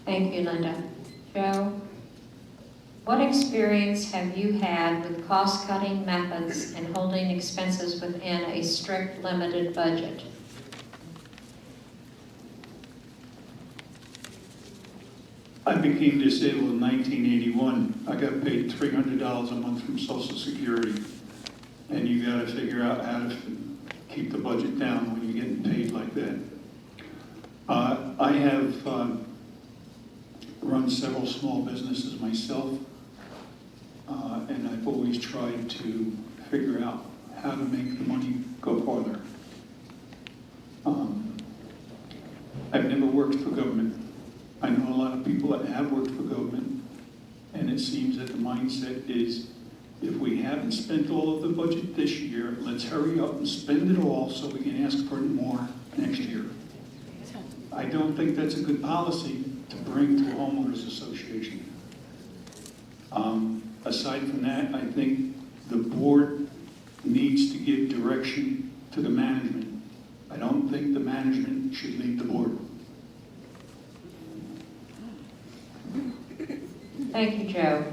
Thank you, Linda. Joe, what experience have you had with cost-cutting methods and holding expenses within a strict, limited budget? I became disabled in 1981. I got paid $300 a month from Social Security. And you got to figure out how to keep the budget down when you're getting paid like that. I have run several small businesses myself, and I've always tried to figure out how to make the money go farther. I've never worked for government. I know a lot of people that have worked for government, and it seems that the mindset is, if we haven't spent all of the budget this year, let's hurry up and spend it all so we can ask for more next year. I don't think that's a good policy to bring to a homeowners association. Aside from that, I think the board needs to give direction to the management. I don't think the management should lead the board. Thank you, Joe.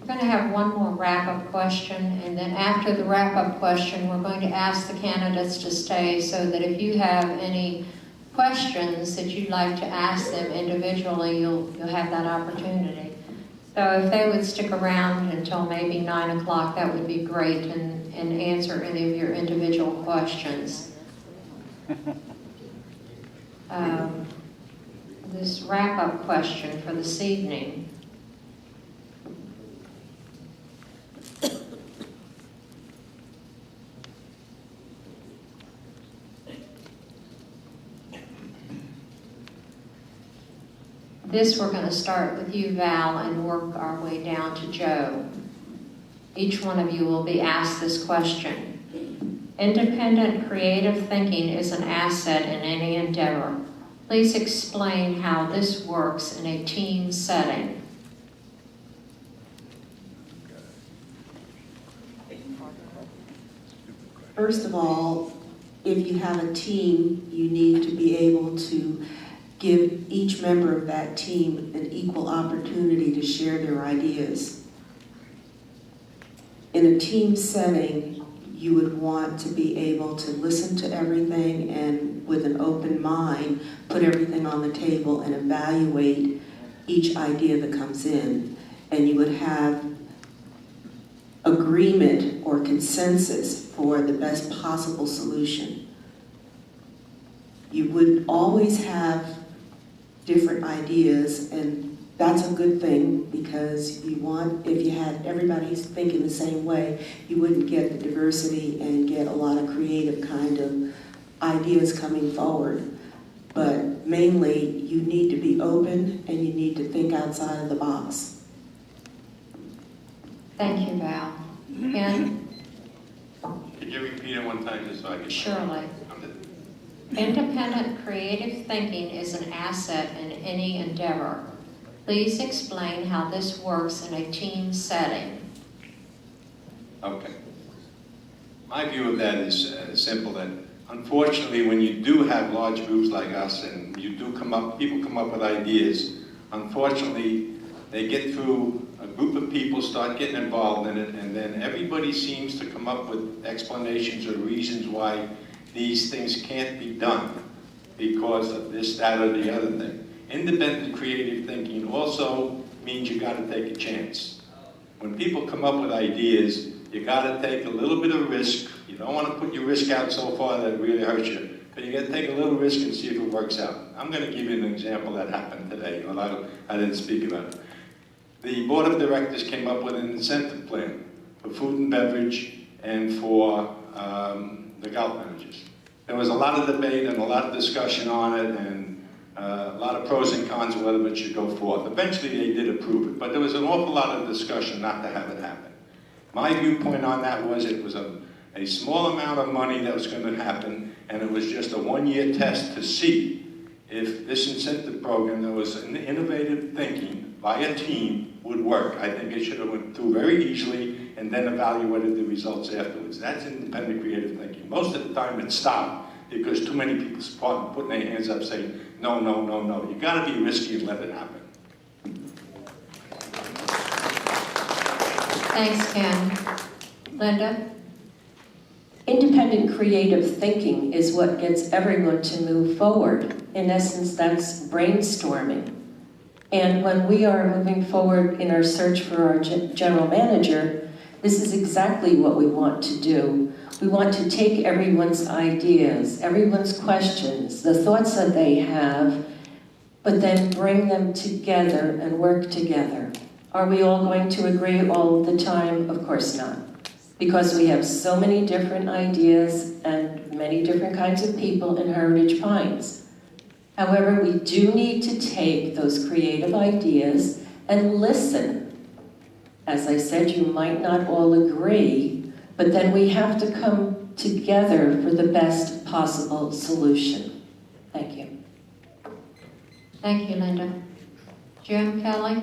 We're going to have one more wrap-up question, and then after the wrap-up question, we're going to ask the candidates to stay so that if you have any questions that you'd like to ask them individually, you'll have that opportunity. So if they would stick around until maybe 9 o'clock, that would be great, and answer any of your individual questions. This wrap-up question for this evening. This we're going to start with you, Val, and work our way down to Joe. Each one of you will be asked this question. Independent creative thinking is an asset in any endeavor. Please explain how this works in a team setting. First of all, if you have a team, you need to be able to give each member of that team an equal opportunity to share their ideas. In a team setting, you would want to be able to listen to everything and with an open mind, put everything on the table and evaluate each idea that comes in. And you would have agreement or consensus for the best possible solution. You would always have different ideas, and that's a good thing because you want, if you had everybody thinking the same way, you wouldn't get the diversity and get a lot of creative kind of ideas coming forward. But mainly, you need to be open and you need to think outside of the box. Thank you, Val. Ken? Could you repeat it one time just so I can... Surely. Independent creative thinking is an asset in any endeavor. Please explain how this works in a team setting. Okay. My view of that is simple, that unfortunately when you do have large groups like us and you do people come up with ideas, unfortunately they get through a group of people, start getting involved in it, and then everybody seems to come up with explanations or reasons why these things can't be done because of this, that, or the other thing. Independent creative thinking also means you got to take a chance. When people come up with ideas, you got to take a little bit of risk. You don't want to put your risk out so far that it really hurts you, but you got to take a little risk and see if it works out. I'm going to give you an example that happened today, but I didn't speak about it. The board of directors came up with an incentive plan for food and beverage and for the golf managers. There was a lot of debate and a lot of discussion on it, and a lot of pros and cons of whether it should go forth. Eventually they did approve it, but there was an awful lot of discussion not to have it happen. My viewpoint on that was it was a small amount of money that was going to happen, and it was just a one-year test to see if this incentive program that was an innovative thinking by a team would work. I think it should have went through very easily and then evaluated the results afterwards. That's independent creative thinking. Most of the time it stopped because too many people putting their hands up saying, no, no, no, no. You gotta be risky and let it happen. Thanks, Ken. Linda? Independent creative thinking is what gets everyone to move forward. In essence, that's brainstorming. And when we are moving forward in our search for our general manager, this is exactly what we want to do. We want to take everyone's ideas, everyone's questions, the thoughts that they have, but then bring them together and work together. Are we all going to agree all the time? Of course not. Because we have so many different ideas and many different kinds of people in Heritage Pines. However, we do need to take those creative ideas and listen. As I said, you might not all agree, but then we have to come together for the best possible solution. Thank you. Thank you, Linda. Jim Kelly?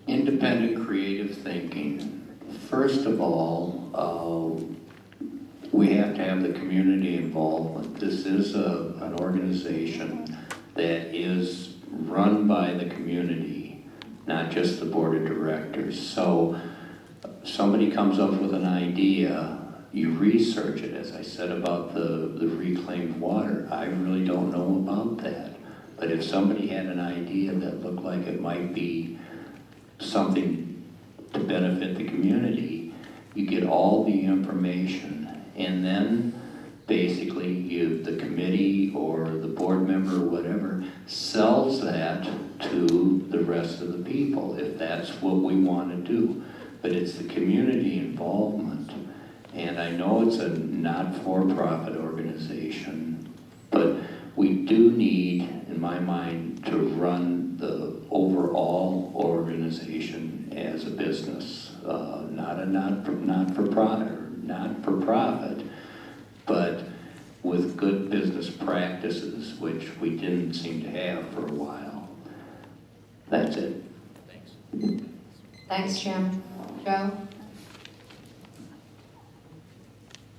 Independent creative thinking. First of all, we have to have the community involvement. This is an organization that is run by the community, not just the board of directors. So somebody comes up with an idea, you research it. As I said about the reclaimed water, I really don't know about that. But if somebody had an idea that looked like it might be something to benefit the community, you get all the information, and then basically the committee or the board member or whatever sells that to the rest of the people, if that's what we want to do. But it's the community involvement, and I know it's a not-for-profit organization, but we do need, in my mind, to run the overall organization as a business, not a not-for-profit, but with good business practices, which we didn't seem to have for a while. That's it. Thanks. Thanks, Jim. Joe?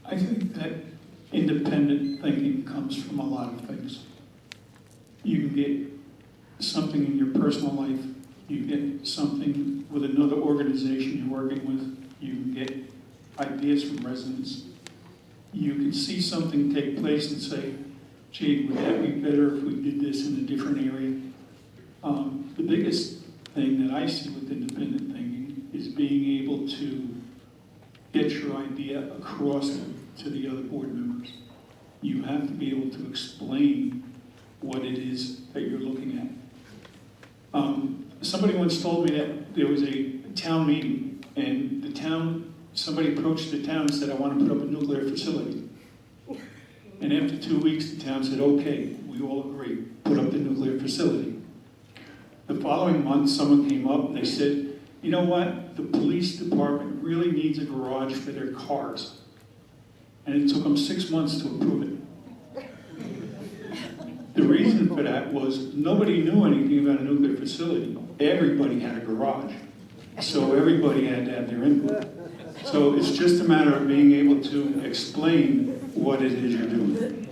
I think that independent thinking comes from a lot of things. You can get something in your personal life, you get something with another organization you're working with, you can get ideas from residents. You can see something take place and say, gee, would that be better if we did this in a different area? The biggest thing that I see with independent thinking is being able to get your idea across to the other board members. You have to be able to explain what it is that you're looking at. Somebody once told me that there was a town meeting, and somebody approached the town and said, I want to put up a nuclear facility. And after 2 weeks, the town said, okay, we all agree, put up the nuclear facility. The following month, someone came up and they said, you know what, the police department really needs a garage for their cars. And it took them 6 months to approve it. The reason for that was nobody knew anything about a nuclear facility. Everybody had a garage. So everybody had to have their input. So it's just a matter of being able to explain what it is you're doing.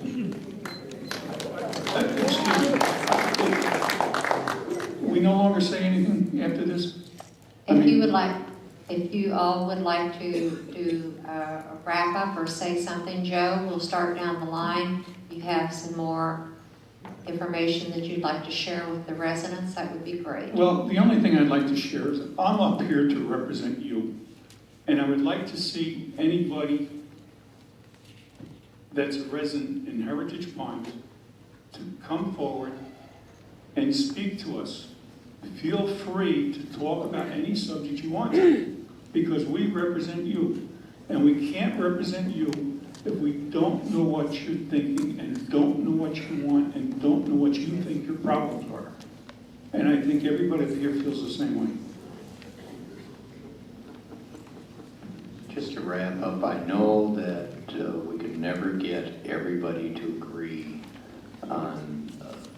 We no longer say anything after this? If you all would like to do a wrap up or say something, Joe, we'll start down the line. You have some more information that you'd like to share with the residents, that would be great. Well, the only thing I'd like to share is I'm up here to represent you. And I would like to see anybody that's a resident in Heritage Pines to come forward and speak to us. Feel free to talk about any subject you want to, because we represent you. And we can't represent you if we don't know what you're thinking and don't know what you want and don't know what you think your problems are. And I think everybody here feels the same way. Just to wrap up, I know that we could never get everybody to agree on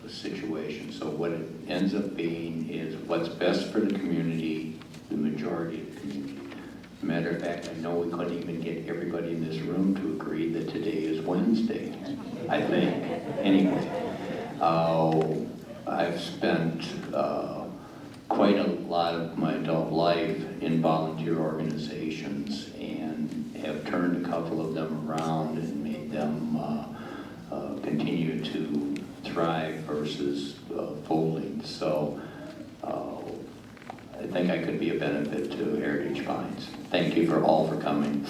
the situation. So what it ends up being is what's best for the community, the majority of the community, matter of fact, I know we couldn't even get everybody in this room to agree that today is Wednesday, I think. Anyway, I've spent quite a lot of my adult life in volunteer organizations and have turned a couple of them around and made them continue to thrive versus folding. So I think I could be a benefit to Heritage Pines. Thank you all for coming.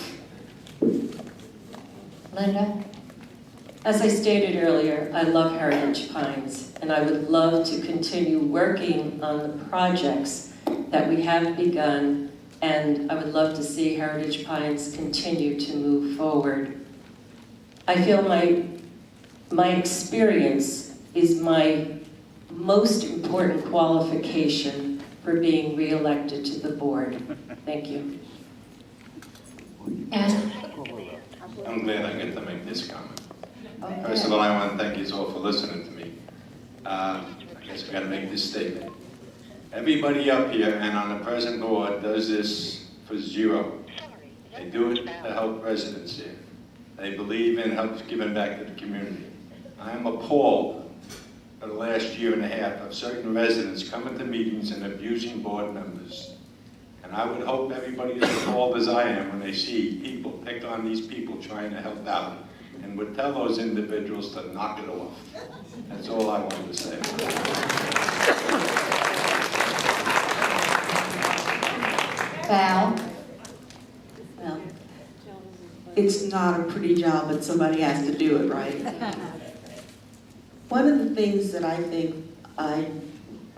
Linda? As I stated earlier, I love Heritage Pines, and I would love to continue working on the projects that we have begun, and I would love to see Heritage Pines continue to move forward. I feel my experience is my most important qualification for being re-elected to the board. Thank you. And? I'm glad I get to make this comment. Okay. First of all, I want to thank you all for listening to me. I guess I got to make this statement. Everybody up here and on the present board does this for zero. They do it to help residents here. They believe in giving back to the community. I am appalled for the last year and a half of certain residents coming to meetings and abusing board members. And I would hope everybody is appalled as I am when they see people pick on these people trying to help out, and would tell those individuals to knock it off. That's all I wanted to say. Val? Well, it's not a pretty job, but somebody has to do it, right? One of the things that I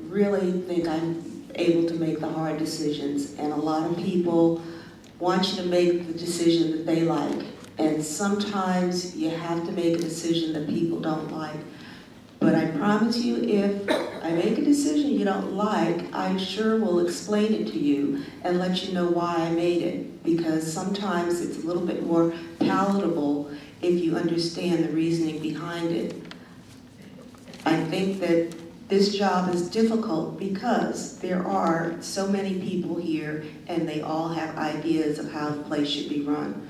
really think I'm able to make the hard decisions, and a lot of people want you to make the decision that they like. And sometimes you have to make a decision that people don't like. But I promise you, if I make a decision you don't like, I sure will explain it to you and let you know why I made it. Because sometimes it's a little bit more palatable if you understand the reasoning behind it. I think that this job is difficult because there are so many people here and they all have ideas of how the place should be run.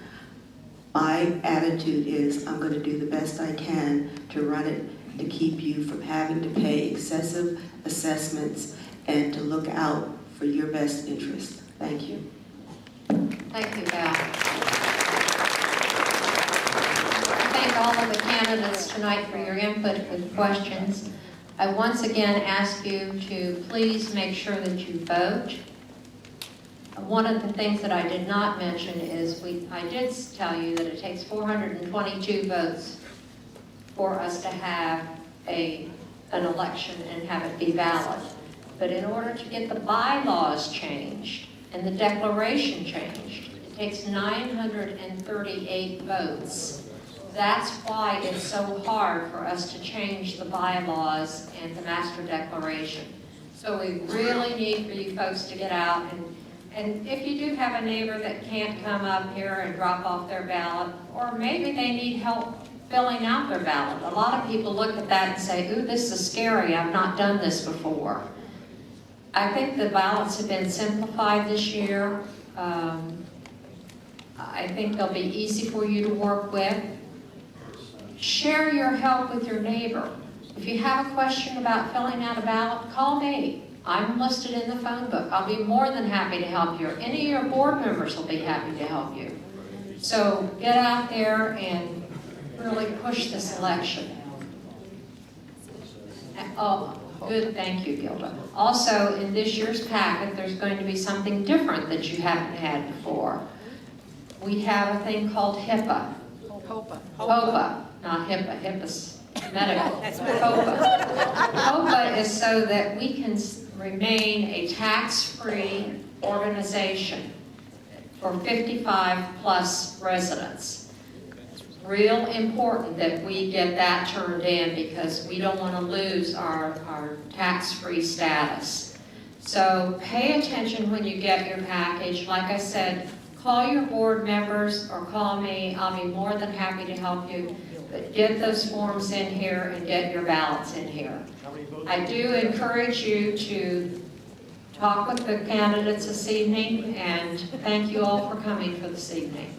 My attitude is I'm going to do the best I can to run it, to keep you from having to pay excessive assessments and to look out for your best interest. Thank you. Thank you, Val. I thank all of the candidates tonight for your input with questions. I once again ask you to please make sure that you vote. One of the things that I did not mention is I did tell you that it takes 422 votes for us to have an election and have it be valid. But in order to get the bylaws changed and the declaration changed, it takes 938 votes. That's why it's so hard for us to change the bylaws and the master declaration. So we really need for you folks to get out, and if you do have a neighbor that can't come up here and drop off their ballot, or maybe they need help filling out their ballot. A lot of people look at that and say, ooh, this is scary, I've not done this before. I think the ballots have been simplified this year. I think they'll be easy for you to work with. Share your help with your neighbor. If you have a question about filling out a ballot, call me. I'm listed in the phone book. I'll be more than happy to help you. Any of your board members will be happy to help you. So get out there and really push this election. Oh, good, thank you, Gilda. Also, in this year's packet, there's going to be something different that you haven't had before. We have a thing called HIPAA. HOPA, not HIPAA, HIPAA's medical. HOPA. HOPA is so that we can remain a tax-free organization for 55-plus residents. Real important that we get that turned in because we don't want to lose our tax-free status. So pay attention when you get your package. Like I said, call your board members or call me. I'll be more than happy to help you. But get those forms in here and get your ballots in here. I do encourage you to talk with the candidates this evening, and thank you all for coming for this evening.